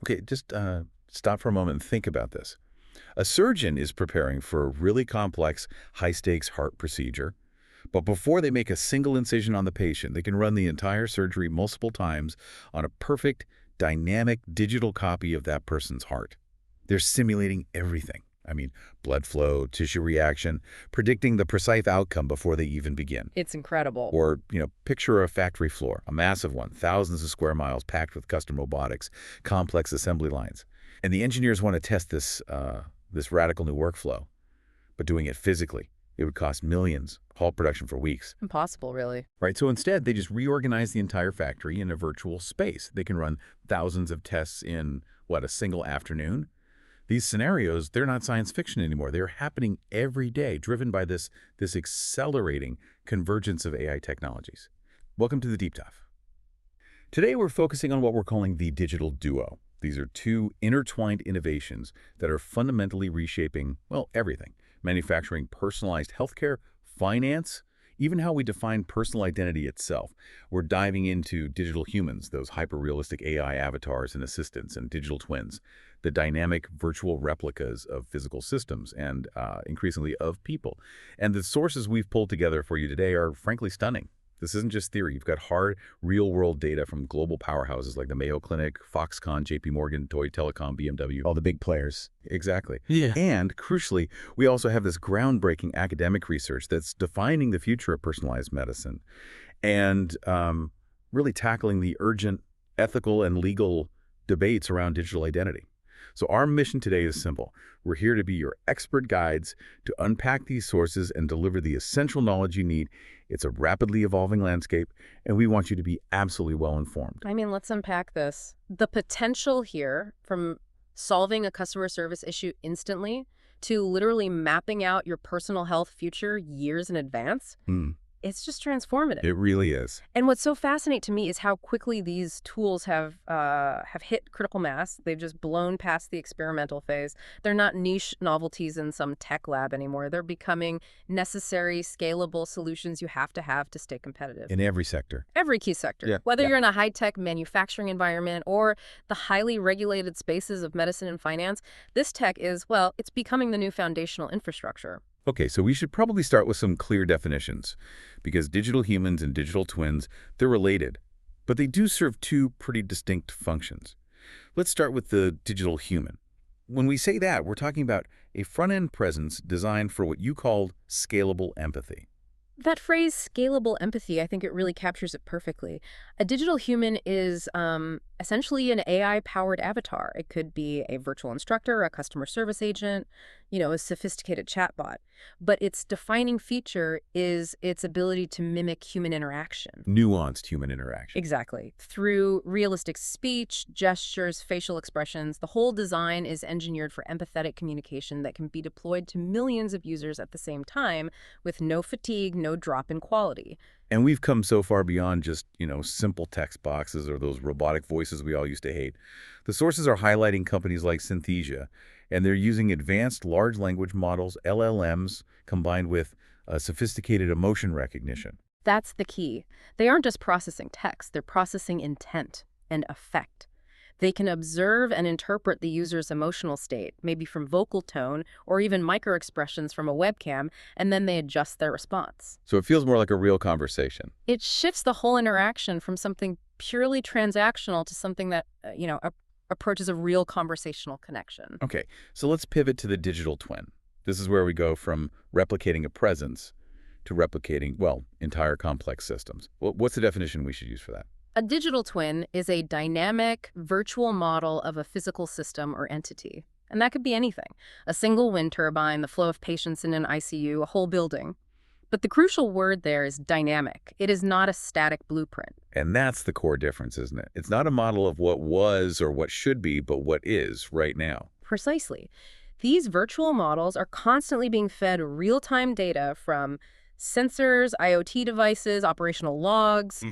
Okay, just stop for a moment and think about this. A surgeon is preparing for a really complex, high-stakes heart procedure, but before they make a single incision on the patient, they can run the entire surgery multiple times on a perfect, dynamic digital copy of that person's heart. They're simulating everything. I mean, blood flow, tissue reaction, predicting the precise outcome before they even begin. It's incredible. Or, picture a factory floor, a massive one, thousands of square miles packed with custom robotics, complex assembly lines. And the engineers want to test this radical new workflow, but doing it physically. It would cost millions, halt production for weeks. Impossible, really. Right, so instead, they just reorganize the entire factory in a virtual space. They can run thousands of tests in, a single afternoon? These scenarios, they're not science fiction anymore. They're happening every day, driven by this accelerating convergence of AI technologies. Welcome to the Deep Dive. Today, we're focusing on what we're calling the digital duo. These are two intertwined innovations that are fundamentally reshaping, everything. Manufacturing personalized healthcare, finance, even how we define personal identity itself. We're diving into digital humans, those hyper-realistic AI avatars and assistants and digital twins, the dynamic virtual replicas of physical systems and increasingly of people. And the sources we've pulled together for you today are frankly stunning. This isn't just theory. You've got hard, real-world data from global powerhouses like the Mayo Clinic, Foxconn, JP Morgan, Deutsche Telekom, BMW. All the big players. Exactly. Yeah. And crucially, we also have this groundbreaking academic research that's defining the future of personalized medicine and really tackling the urgent ethical and legal debates around digital identity. So our mission today is simple. We're here to be your expert guides to unpack these sources and deliver the essential knowledge you need. It's a rapidly evolving landscape, and we want you to be absolutely well-informed. I mean, let's unpack this. The potential here from solving a customer service issue instantly to literally mapping out your personal health future years in advance, it's just transformative. It really is. And what's so fascinating to me is how quickly these tools have hit critical mass. They've just blown past the experimental phase. They're not niche novelties in some tech lab anymore. They're becoming necessary, scalable solutions you have to stay competitive. In every sector. Every key sector. Yeah. Whether you're in a high-tech manufacturing environment or the highly regulated spaces of medicine and finance, this tech is, it's becoming the new foundational infrastructure. Okay, so we should probably start with some clear definitions, because digital humans and digital twins, they're related, but they do serve two pretty distinct functions. Let's start with the digital human. When we say that, we're talking about a front-end presence designed for what you called scalable empathy. That phrase, scalable empathy, I think it really captures it perfectly. A digital human is essentially an AI-powered avatar. It could be a virtual instructor, a customer service agent, a sophisticated chatbot. But its defining feature is its ability to mimic human interaction. Nuanced human interaction. Exactly. Through realistic speech, gestures, facial expressions, the whole design is engineered for empathetic communication that can be deployed to millions of users at the same time with no fatigue, no drop in quality. And we've come so far beyond just, simple text boxes or those robotic voices we all used to hate. The sources are highlighting companies like Synthesia, and they're using advanced large language models, LLMs, combined with sophisticated emotion recognition. That's the key. They aren't just processing text, they're processing intent and affect. They can observe and interpret the user's emotional state, maybe from vocal tone or even microexpressions from a webcam, and then they adjust their response. So it feels more like a real conversation. It shifts the whole interaction from something purely transactional to something that, approaches a real conversational connection. Okay, so let's pivot to the digital twin. This is where we go from replicating a presence to replicating, entire complex systems. What's the definition we should use for that? A digital twin is a dynamic, virtual model of a physical system or entity. And that could be anything. A single wind turbine, the flow of patients in an ICU, a whole building. But the crucial word there is dynamic. It is not a static blueprint. And that's the core difference, isn't it? It's not a model of what was or what should be, but what is right now. Precisely. These virtual models are constantly being fed real-time data from sensors, IoT devices, operational logs,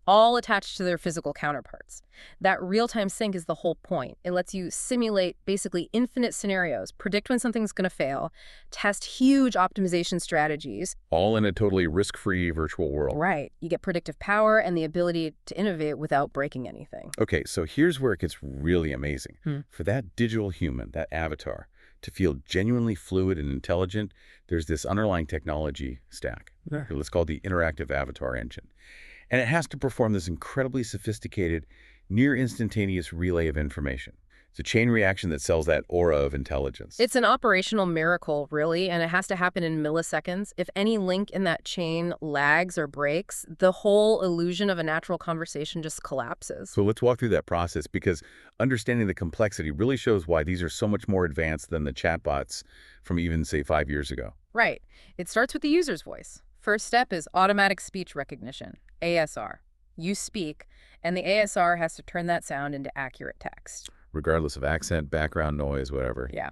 all attached to their physical counterparts. That real-time sync is the whole point. It lets you simulate basically infinite scenarios, predict when something's going to fail, test huge optimization strategies. All in a totally risk-free virtual world. Right. You get predictive power and the ability to innovate without breaking anything. Okay, so here's where it gets really amazing. For that digital human, that avatar, to feel genuinely fluid and intelligent, there's this underlying technology stack. Let's call it the interactive avatar engine. And it has to perform this incredibly sophisticated, near-instantaneous relay of information. It's a chain reaction that sells that aura of intelligence. It's an operational miracle, really, and it has to happen in milliseconds. If any link in that chain lags or breaks, the whole illusion of a natural conversation just collapses. So let's walk through that process, because understanding the complexity really shows why these are so much more advanced than the chatbots from even, say, 5 years ago. Right. It starts with the user's voice. First step is automatic speech recognition, ASR. You speak, and the ASR has to turn that sound into accurate text. Regardless of accent, background noise, whatever. Yeah.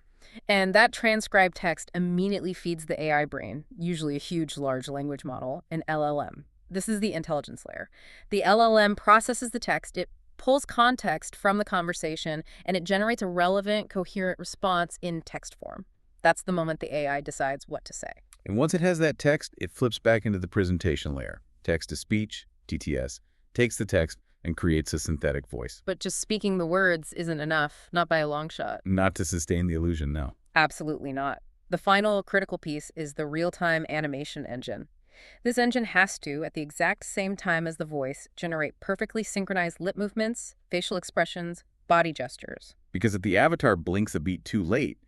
And that transcribed text immediately feeds the AI brain, usually a huge large language model, an LLM. This is the intelligence layer. The LLM processes the text, it pulls context from the conversation, and it generates a relevant, coherent response in text form. That's the moment the AI decides what to say. And once it has that text, it flips back into the presentation layer. Text-to-speech, TTS, takes the text and creates a synthetic voice. But just speaking the words isn't enough, not by a long shot. Not to sustain the illusion, no. Absolutely not. The final critical piece is the real-time animation engine. This engine has to, at the exact same time as the voice, generate perfectly synchronized lip movements, facial expressions, body gestures. Because if the avatar blinks a beat too late,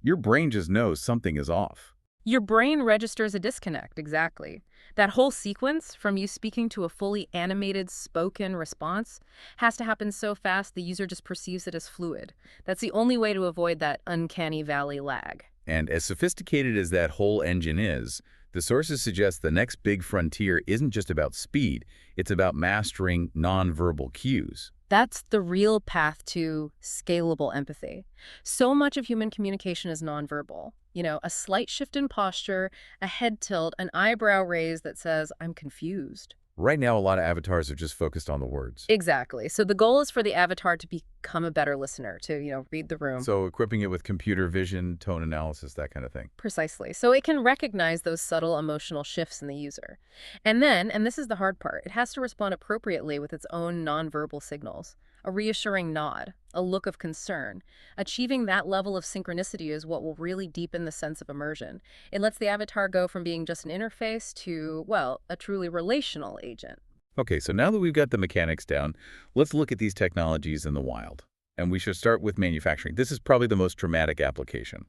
your brain just knows something is off. Your brain registers a disconnect, exactly. That whole sequence, from you speaking to a fully animated spoken response, has to happen so fast the user just perceives it as fluid. That's the only way to avoid that uncanny valley lag. And as sophisticated as that whole engine is, the sources suggest the next big frontier isn't just about speed, it's about mastering nonverbal cues. That's the real path to scalable empathy. So much of human communication is nonverbal. You know, a slight shift in posture, a head tilt, an eyebrow raise that says, "I'm confused." Right now, a lot of avatars are just focused on the words. Exactly. So the goal is for the avatar to become a better listener, to, read the room. So equipping it with computer vision, tone analysis, that kind of thing. Precisely. So it can recognize those subtle emotional shifts in the user. And then, and this is the hard part, it has to respond appropriately with its own nonverbal signals. A reassuring nod, a look of concern. Achieving that level of synchronicity is what will really deepen the sense of immersion. It lets the avatar go from being just an interface to, well, a truly relational agent. Okay, so now that we've got the mechanics down, let's look at these technologies in the wild. And we should start with manufacturing. This is probably the most dramatic application.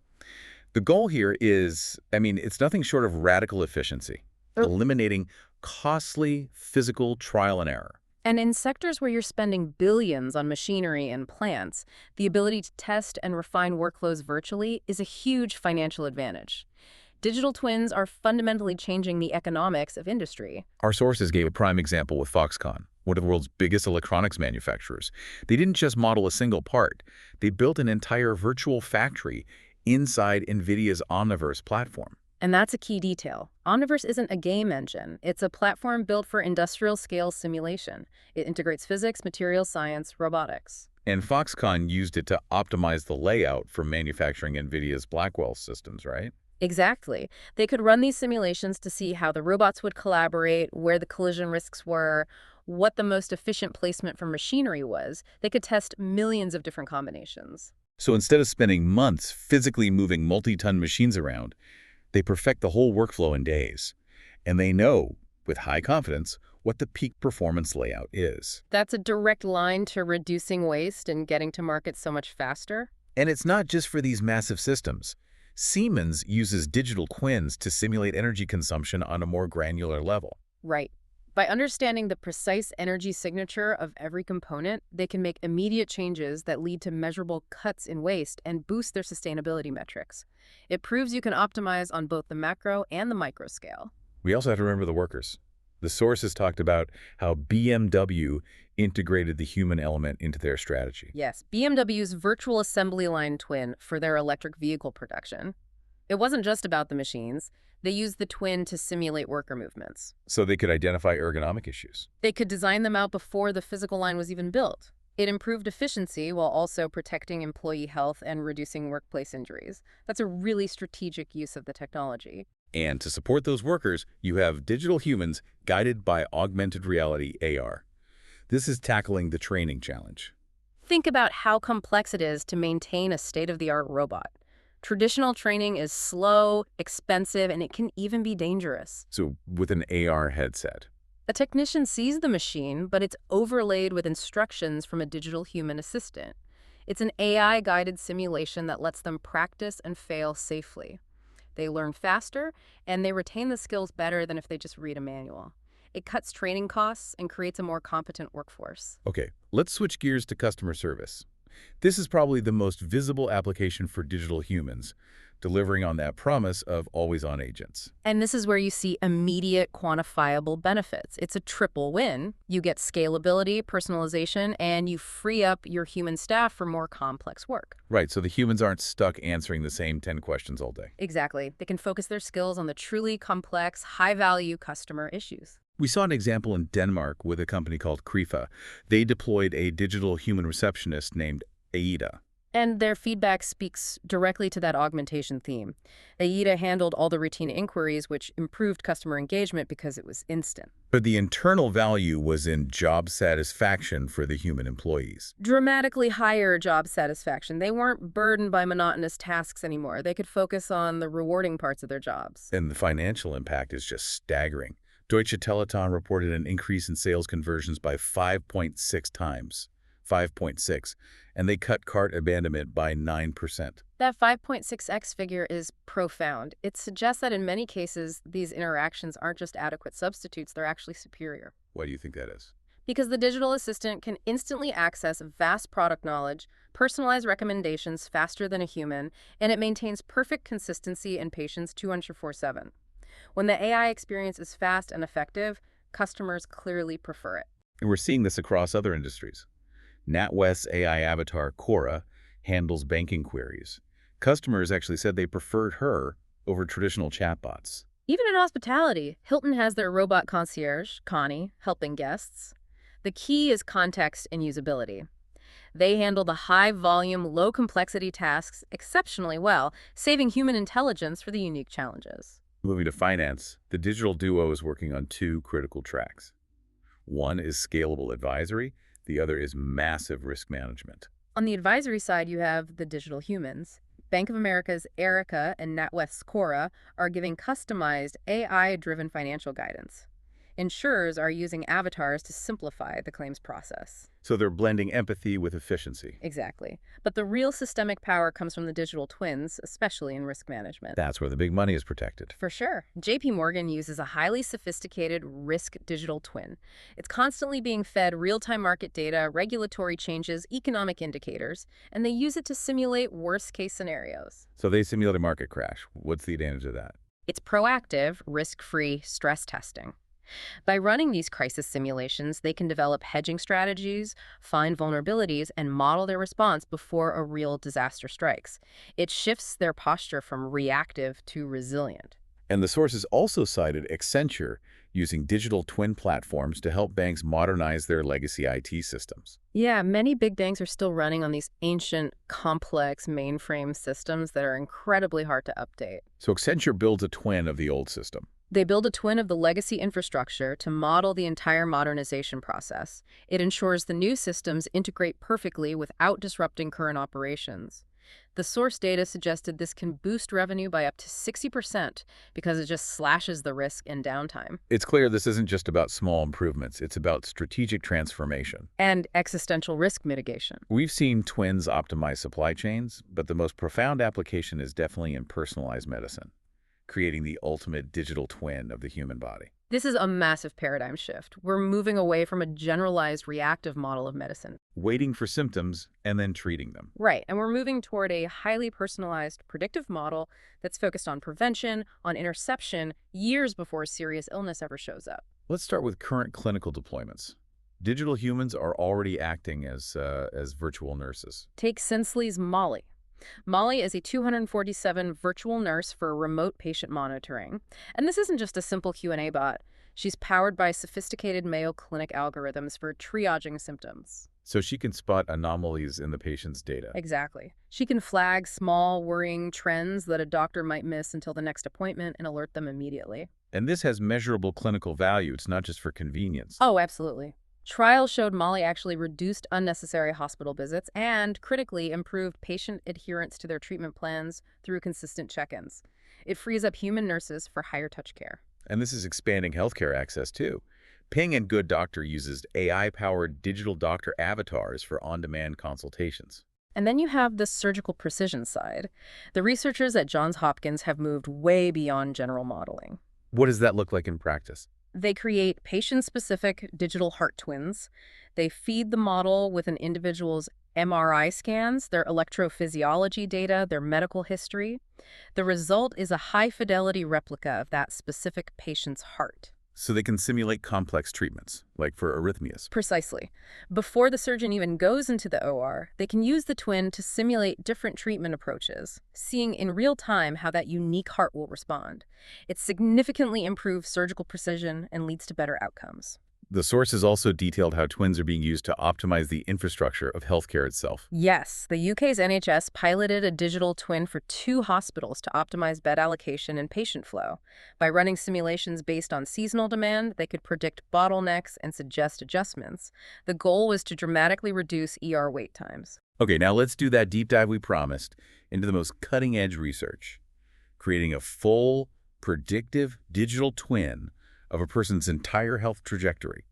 The goal here is, it's nothing short of radical efficiency, eliminating costly physical trial and error. And in sectors where you're spending billions on machinery and plants, the ability to test and refine workflows virtually is a huge financial advantage. Digital twins are fundamentally changing the economics of industry. Our sources gave a prime example with Foxconn, one of the world's biggest electronics manufacturers. They didn't just model a single part. They built an entire virtual factory inside Nvidia's Omniverse platform. And that's a key detail. Omniverse isn't a game engine. It's a platform built for industrial-scale simulation. It integrates physics, materials science, robotics. And Foxconn used it to optimize the layout for manufacturing Nvidia's Blackwell systems, right? Exactly. They could run these simulations to see how the robots would collaborate, where the collision risks were, what the most efficient placement for machinery was. They could test millions of different combinations. So instead of spending months physically moving multi-ton machines around, they perfect the whole workflow in days. And they know, with high confidence, what the peak performance layout is. That's a direct line to reducing waste and getting to market so much faster. And it's not just for these massive systems. Siemens uses digital twins to simulate energy consumption on a more granular level. Right. By understanding the precise energy signature of every component, they can make immediate changes that lead to measurable cuts in waste and boost their sustainability metrics. It proves you can optimize on both the macro and the micro scale. We also have to remember the workers. The sources talked about how BMW integrated the human element into their strategy. Yes, BMW's virtual assembly line twin for their electric vehicle production. It wasn't just about the machines. They used the twin to simulate worker movements. So they could identify ergonomic issues. They could design them out before the physical line was even built. It improved efficiency while also protecting employee health and reducing workplace injuries. That's a really strategic use of the technology. And to support those workers, you have digital humans guided by augmented reality AR. This is tackling the training challenge. Think about how complex it is to maintain a state-of-the-art robot. Traditional training is slow, expensive, and it can even be dangerous. So with an AR headset. A technician sees the machine, but it's overlaid with instructions from a digital human assistant. It's an AI-guided simulation that lets them practice and fail safely. They learn faster, and they retain the skills better than if they just read a manual. It cuts training costs and creates a more competent workforce. Okay, let's switch gears to customer service. This is probably the most visible application for digital humans, delivering on that promise of always-on agents. And this is where you see immediate quantifiable benefits. It's a triple win. You get scalability, personalization, and you free up your human staff for more complex work. Right, so the humans aren't stuck answering the same 10 questions all day. Exactly. They can focus their skills on the truly complex, high-value customer issues. We saw an example in Denmark with a company called Krifa. They deployed a digital human receptionist named Aida. And their feedback speaks directly to that augmentation theme. Aida handled all the routine inquiries, which improved customer engagement because it was instant. But the internal value was in job satisfaction for the human employees. Dramatically higher job satisfaction. They weren't burdened by monotonous tasks anymore. They could focus on the rewarding parts of their jobs. And the financial impact is just staggering. Deutsche Telekom reported an increase in sales conversions by 5.6 times. 5.6, and they cut cart abandonment by 9%. That 5.6x figure is profound. It suggests that in many cases, these interactions aren't just adequate substitutes, they're actually superior. Why do you think that is? Because the digital assistant can instantly access vast product knowledge, personalize recommendations faster than a human, and it maintains perfect consistency and patience 24/7. When the AI experience is fast and effective, customers clearly prefer it. And we're seeing this across other industries. NatWest's AI avatar, Cora, handles banking queries. Customers actually said they preferred her over traditional chatbots. Even in hospitality, Hilton has their robot concierge, Connie, helping guests. The key is context and usability. They handle the high-volume, low-complexity tasks exceptionally well, saving human intelligence for the unique challenges. Moving to finance, the digital duo is working on two critical tracks. One is scalable advisory. The other is massive risk management. On the advisory side, you have the digital humans. Bank of America's Erica and NatWest's Cora are giving customized AI-driven financial guidance. Insurers are using avatars to simplify the claims process. So they're blending empathy with efficiency. Exactly. But the real systemic power comes from the digital twins, especially in risk management. That's where the big money is protected. For sure. JP Morgan uses a highly sophisticated risk digital twin. It's constantly being fed real-time market data, regulatory changes, economic indicators, and they use it to simulate worst-case scenarios. So they simulate a market crash. What's the advantage of that? It's proactive, risk-free stress testing. By running these crisis simulations, they can develop hedging strategies, find vulnerabilities, and model their response before a real disaster strikes. It shifts their posture from reactive to resilient. And the sources also cited Accenture using digital twin platforms to help banks modernize their legacy IT systems. Yeah, many big banks are still running on these ancient, complex mainframe systems that are incredibly hard to update. So Accenture builds a twin of the old system. They build a twin of the legacy infrastructure to model the entire modernization process. It ensures the new systems integrate perfectly without disrupting current operations. The source data suggested this can boost revenue by up to 60% because it just slashes the risk and downtime. It's clear this isn't just about small improvements. It's about strategic transformation. And existential risk mitigation. We've seen twins optimize supply chains, but the most profound application is definitely in personalized medicine, creating the ultimate digital twin of the human body. This is a massive paradigm shift. We're moving away from a generalized reactive model of medicine. Waiting for symptoms and then treating them. Right, and we're moving toward a highly personalized predictive model that's focused on prevention, on interception, years before serious illness ever shows up. Let's start with current clinical deployments. Digital humans are already acting as virtual nurses. Take Sensley's Molly. Molly is a 247 virtual nurse for remote patient monitoring. And this isn't just a simple Q&A bot. She's powered by sophisticated Mayo Clinic algorithms for triaging symptoms. So she can spot anomalies in the patient's data. Exactly. She can flag small, worrying trends that a doctor might miss until the next appointment and alert them immediately. And this has measurable clinical value. It's not just for convenience. Oh, absolutely. Trials showed Molly actually reduced unnecessary hospital visits and, critically, improved patient adherence to their treatment plans through consistent check-ins. It frees up human nurses for higher-touch care. And this is expanding healthcare access, too. Ping and Good Doctor uses AI-powered digital doctor avatars for on-demand consultations. And then you have the surgical precision side. The researchers at Johns Hopkins have moved way beyond general modeling. What does that look like in practice? They create patient-specific digital heart twins. They feed the model with an individual's MRI scans, their electrophysiology data, their medical history. The result is a high-fidelity replica of that specific patient's heart. So they can simulate complex treatments, like for arrhythmias. Precisely. Before the surgeon even goes into the OR, they can use the twin to simulate different treatment approaches, seeing in real time how that unique heart will respond. It significantly improves surgical precision and leads to better outcomes. The sources also detailed how twins are being used to optimize the infrastructure of healthcare itself. Yes, the UK's NHS piloted a digital twin for 2 hospitals to optimize bed allocation and patient flow. By running simulations based on seasonal demand, they could predict bottlenecks and suggest adjustments. The goal was to dramatically reduce ER wait times. Okay, now let's do that deep dive we promised into the most cutting-edge research, creating a full, predictive digital twin of a person's entire health trajectory.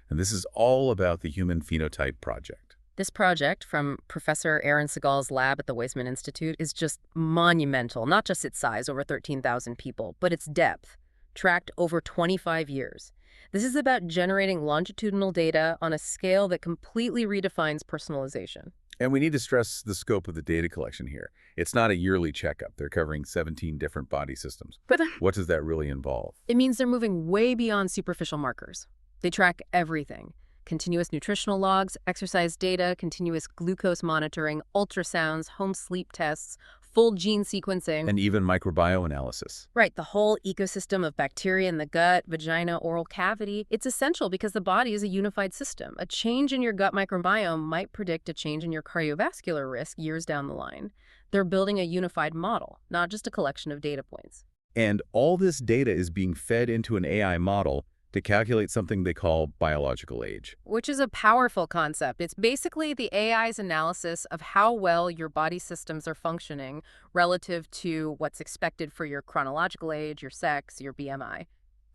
And this is all about the Human Phenotype Project. This project from Professor Aaron Segal's lab at the Weizmann Institute is just monumental, not just its size, over 13,000 people, but its depth, tracked over 25 years. This is about generating longitudinal data on a scale that completely redefines personalization. And we need to stress the scope of the data collection here. It's not a yearly checkup. They're covering 17 different body systems. But What does that really involve? it means they're moving way beyond superficial markers. They track everything. Continuous nutritional logs, exercise data, continuous glucose monitoring, ultrasounds, home sleep tests, full gene sequencing. And even microbiome Right, the whole ecosystem of bacteria in the gut, vagina, oral cavity. It's essential because the body is a unified system. A change in your gut microbiome might predict a change in your cardiovascular risk years down the line. They're building a unified model, not just a collection of data points. And all this data is being fed into an AI model to calculate something they call biological age. Which is a powerful concept. It's basically the AI's analysis of how well your body systems are functioning relative to what's expected for your chronological age, your sex, your BMI.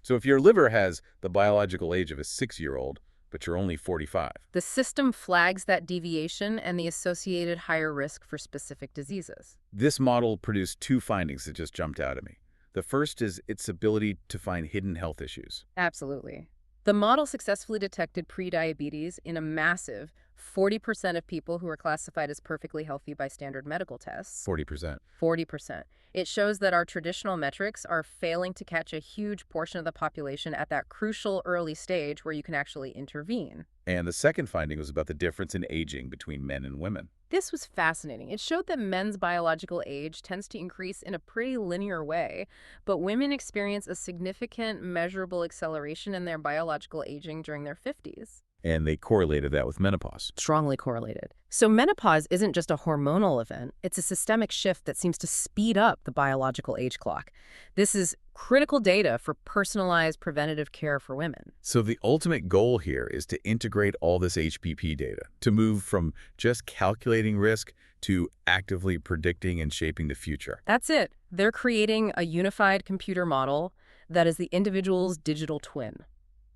So if your liver has the biological age of a 6-year-old, but you're only 45, The system flags that deviation and the associated higher risk for specific diseases. this model produced 2 findings that just jumped out at me. The first is its ability to find hidden health issues. Absolutely. The model successfully detected prediabetes in a massive 40% of people who are classified as perfectly healthy by standard medical tests. 40%. 40%. It shows that our traditional metrics are failing to catch a huge portion of the population at that crucial early stage where you can actually intervene. And the second finding was about the difference in aging between men and women. This was fascinating. It showed that men's biological age tends to increase in a pretty linear way, but women experience a significant measurable acceleration in their biological aging during their 50s. And they correlated that with menopause. Strongly correlated. So menopause isn't just a hormonal event, it's a systemic shift that seems to speed up the biological age clock. This is critical data for personalized preventative care for women. So the ultimate goal here is to integrate all this HPP data, to move from just calculating risk to actively predicting and shaping the future. That's it. They're creating a unified computer model that is the individual's digital twin.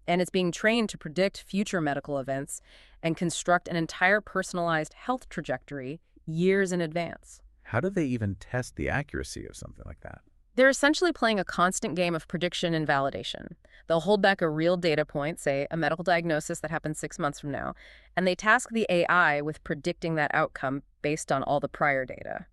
And it's being trained to predict future medical events and construct an entire personalized health trajectory years in advance. How do they even test the accuracy of something like that? They're essentially playing a constant game of prediction and validation. They'll hold back a real data point, say a medical diagnosis that happens 6 months from now, and they task the AI with predicting that outcome based on all the prior data.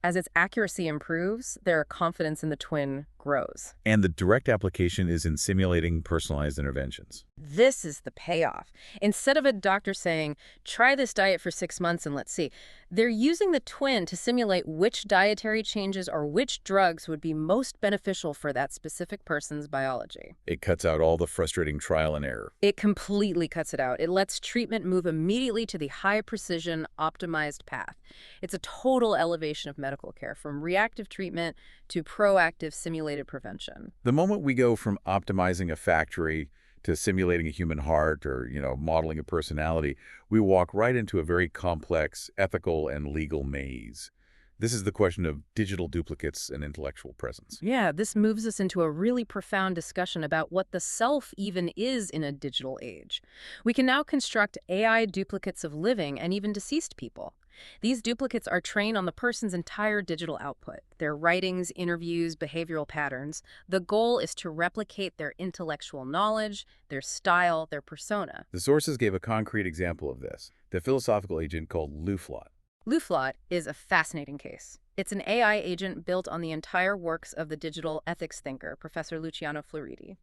As its accuracy improves, their confidence in the twin grows. And the direct application is in simulating personalized interventions. This is the payoff. Instead of a doctor saying, try this diet for 6 months and let's see, they're using the twin to simulate which dietary changes or which drugs would be most beneficial for that specific person's biology. It cuts out all the frustrating trial and error. It completely cuts it out. It lets treatment move immediately to the high-precision, optimized path. It's a total elevation of medical care, from reactive treatment to proactive simulated prevention. The moment we go from optimizing a factory to simulating a human heart or, modeling a personality, we walk right into a very complex ethical and legal maze. This is the question of digital duplicates and intellectual presence. Yeah, this moves us into a really profound discussion about what the self even is in a digital age. We can now construct AI duplicates of living and even deceased people. These duplicates are trained on the person's entire digital output, their writings, interviews, behavioral patterns. The goal is to replicate their intellectual knowledge, their style, their persona. The sources gave a concrete example of this, the philosophical agent called Lou Flot. Lou Flot is a fascinating case. It's an AI agent built on the entire works of the digital ethics thinker, Professor Luciano Floridi.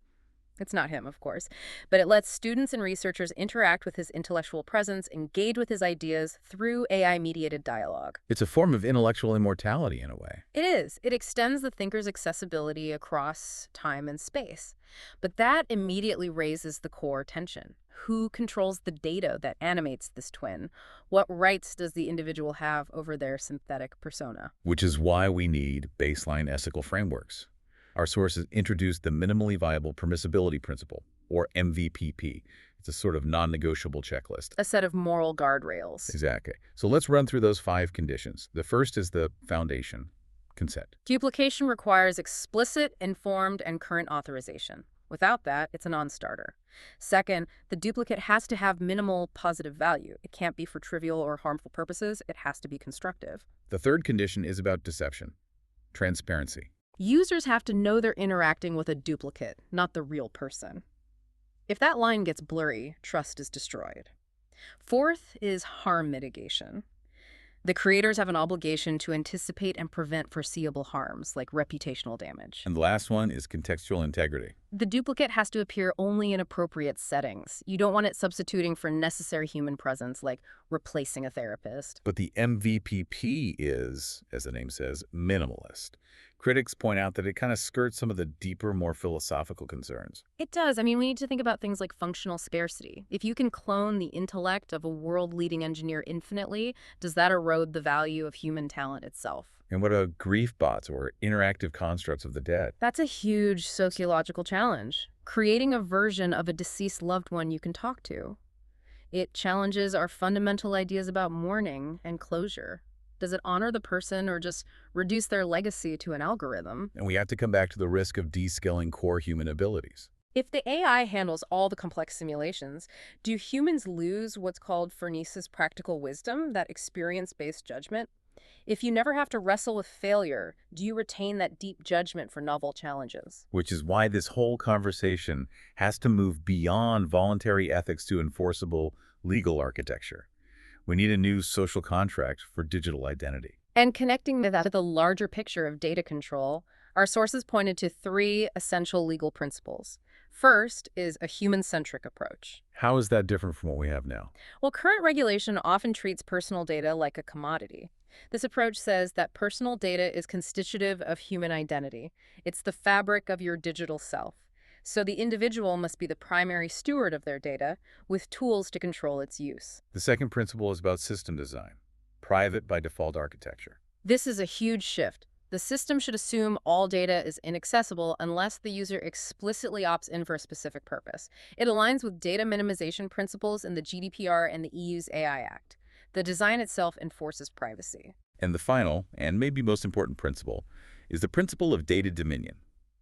It's not him, of course, but it lets students and researchers interact with his intellectual presence, engage with his ideas through AI-mediated dialogue. It's a form of intellectual immortality in a way. It is. It extends the thinker's accessibility across time and space. But that immediately raises the core tension. Who controls the data that animates this twin? What rights does the individual have over their synthetic persona? Which is why we need baseline ethical frameworks. Our sources introduced the minimally viable permissibility principle, or MVPP. It's a sort of non-negotiable checklist. A set of moral guardrails. Exactly. So let's run through those 5 conditions. The first is the foundation, consent. Duplication requires explicit, informed, and current authorization. Without that, it's a non-starter. Second, the duplicate has to have minimal positive value. It can't be for trivial or harmful purposes. It has to be constructive. The third condition is about deception, transparency. Users have to know they're interacting with a duplicate, not the real person. If that line gets blurry, trust is destroyed. Fourth is harm mitigation. The creators have an obligation to anticipate and prevent foreseeable harms, like reputational damage. And the last one is contextual integrity. The duplicate has to appear only in appropriate settings. You don't want it substituting for necessary human presence, like replacing a therapist. But the MVPP is, as the name says, minimalist. Critics point out that it kind of skirts some of the deeper, more philosophical concerns. It does. I mean, we need to think about things like functional scarcity. If you can clone the intellect of a world-leading engineer infinitely, does that erode the value of human talent itself? And what about grief bots or interactive constructs of the dead? That's a huge sociological challenge. Creating a version of a deceased loved one you can talk to. It challenges our fundamental ideas about mourning and closure. Does it honor the person or just reduce their legacy to an algorithm? And we have to come back to the risk of descaling core human abilities. If the AI handles all the complex simulations, do humans lose what's called Furnice's practical wisdom, that experience-based judgment? If you never have to wrestle with failure, do you retain that deep judgment for novel challenges? Which is why this whole conversation has to move beyond voluntary ethics to enforceable legal architecture. We need a new social contract for digital identity. And connecting that to the larger picture of data control, our sources pointed to 3 essential legal principles. First is a human-centric approach. How is that different from what we have now? Well, current regulation often treats personal data like a commodity. This approach says that personal data is constitutive of human identity. It's the fabric of your digital self. So the individual must be the primary steward of their data, with tools to control its use. The second principle is about system design, private by default architecture. This is a huge shift. The system should assume all data is inaccessible unless the user explicitly opts in for a specific purpose. It aligns with data minimization principles in the GDPR and the EU's AI Act. The design itself enforces privacy. And the final, and maybe most important principle, is the principle of data dominion.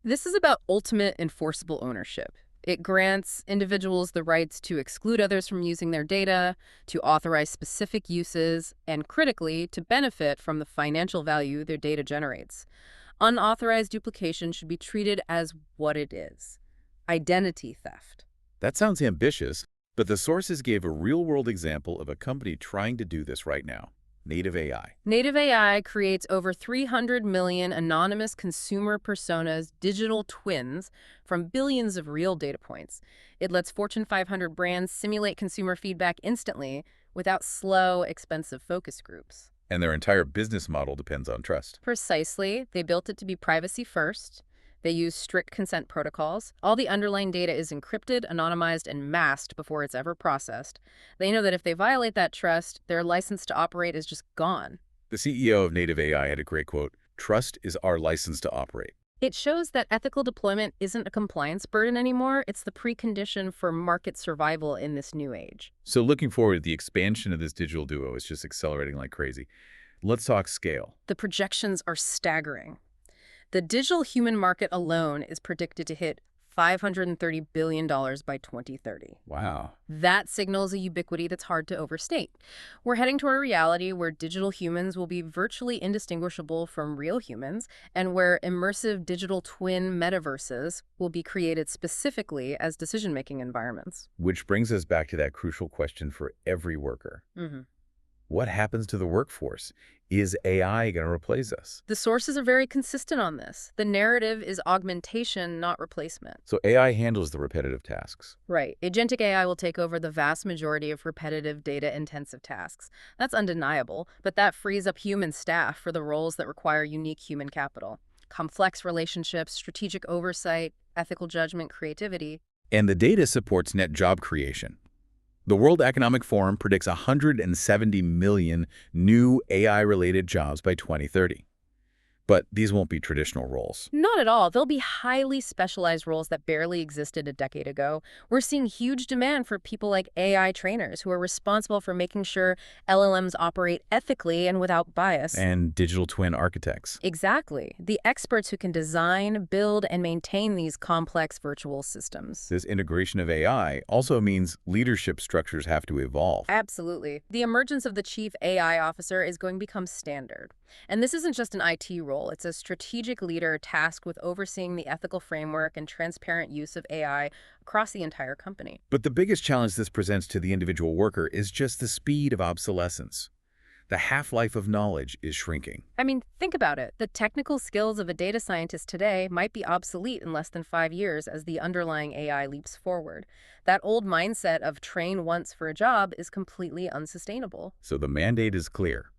This is about ultimate enforceable ownership. It grants individuals the rights to exclude others from using their data, to authorize specific uses, and critically, to benefit from the financial value their data generates. Unauthorized duplication should be treated as what it is: identity theft. That sounds ambitious, but the sources gave a real-world example of a company trying to do this right now. native AI. Native AI creates over 300 million anonymous consumer personas, digital twins, from billions of real data points. It lets Fortune 500 brands simulate consumer feedback instantly without slow, expensive focus groups. And their entire business model depends on trust. Precisely. They built it to be privacy first. They use strict consent protocols. All the underlying data is encrypted, anonymized, and masked before it's ever processed. They know that if they violate that trust, their license to operate is just gone. The CEO of native AI had a great quote, "Trust is our license to operate." It shows that ethical deployment isn't a compliance burden anymore. It's the precondition for market survival in this new age. So looking forward, the expansion of this digital duo is just accelerating like crazy. Let's talk scale. The projections are staggering. The digital human market alone is predicted to hit $530 billion by 2030. Wow. That signals a ubiquity that's hard to overstate. We're heading toward a reality where digital humans will be virtually indistinguishable from real humans, and where immersive digital twin metaverses will be created specifically as decision-making environments. Which brings us back to that crucial question for every worker. What happens to the workforce? Is AI going to replace us? The sources are very consistent on this. The narrative is augmentation, not replacement. So AI handles the repetitive tasks. Right. Agentic AI will take over the vast majority of repetitive, data-intensive tasks. That's undeniable, but that frees up human staff for the roles that require unique human capital. Complex relationships, strategic oversight, ethical judgment, creativity. And the data supports net job creation. The World Economic Forum predicts 170 million new AI-related jobs by 2030. But these won't be traditional roles. Not at all. They'll be highly specialized roles that barely existed a decade ago. We're seeing huge demand for people like AI trainers who are responsible for making sure LLMs operate ethically and without bias. And digital twin architects. Exactly. The experts who can design, build, and maintain these complex virtual systems. This integration of AI also means leadership structures have to evolve. Absolutely. The emergence of the chief AI officer is going to become standard. And this isn't just an IT role. It's a strategic leader tasked with overseeing the ethical framework and transparent use of AI across the entire company. But the biggest challenge this presents to the individual worker is just the speed of obsolescence. The half-life of knowledge is shrinking. I mean, think about it. The technical skills of a data scientist today might be obsolete in less than 5 years as the underlying AI leaps forward. That old mindset of train once for a job is completely unsustainable. So the mandate is clear.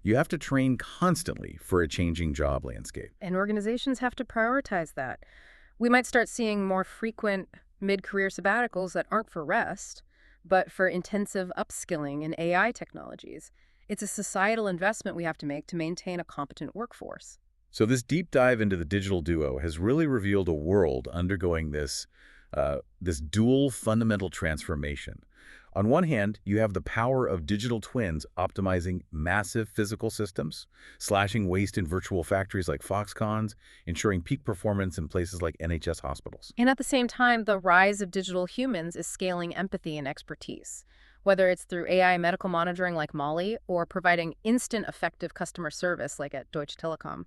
You have to train constantly for a changing job landscape. And organizations have to prioritize that. We might start seeing more frequent mid-career sabbaticals that aren't for rest, but for intensive upskilling in AI technologies. It's a societal investment we have to make to maintain a competent workforce. So this deep dive into the digital duo has really revealed a world undergoing this dual fundamental transformation. On one hand, you have the power of digital twins optimizing massive physical systems, slashing waste in virtual factories like Foxconn's, ensuring peak performance in places like NHS hospitals. And at the same time, the rise of digital humans is scaling empathy and expertise, whether it's through AI medical monitoring like Molly or providing instant effective customer service like at Deutsche Telekom.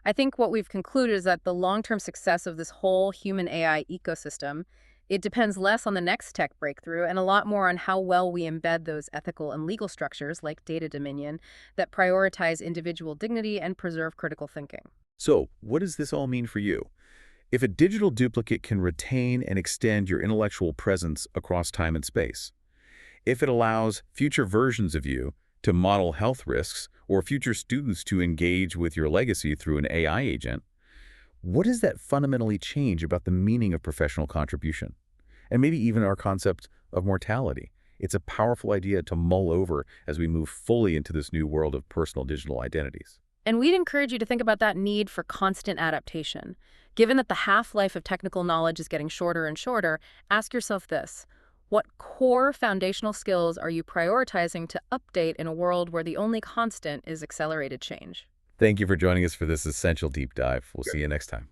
I think what we've concluded is that the long-term success of this whole human AI ecosystem, it depends less on the next tech breakthrough and a lot more on how well we embed those ethical and legal structures like data dominion that prioritize individual dignity and preserve critical thinking. So, what does this all mean for you? If a digital duplicate can retain and extend your intellectual presence across time and space, if it allows future versions of you to model health risks or future students to engage with your legacy through an AI agent, what does that fundamentally change about the meaning of professional contribution? And maybe even our concept of mortality. It's a powerful idea to mull over as we move fully into this new world of personal digital identities. And we'd encourage you to think about that need for constant adaptation. Given that the half-life of technical knowledge is getting shorter and shorter, ask yourself this: what core foundational skills are you prioritizing to update in a world where the only constant is accelerated change? Thank you for joining us for this essential deep dive. We'll see you next time.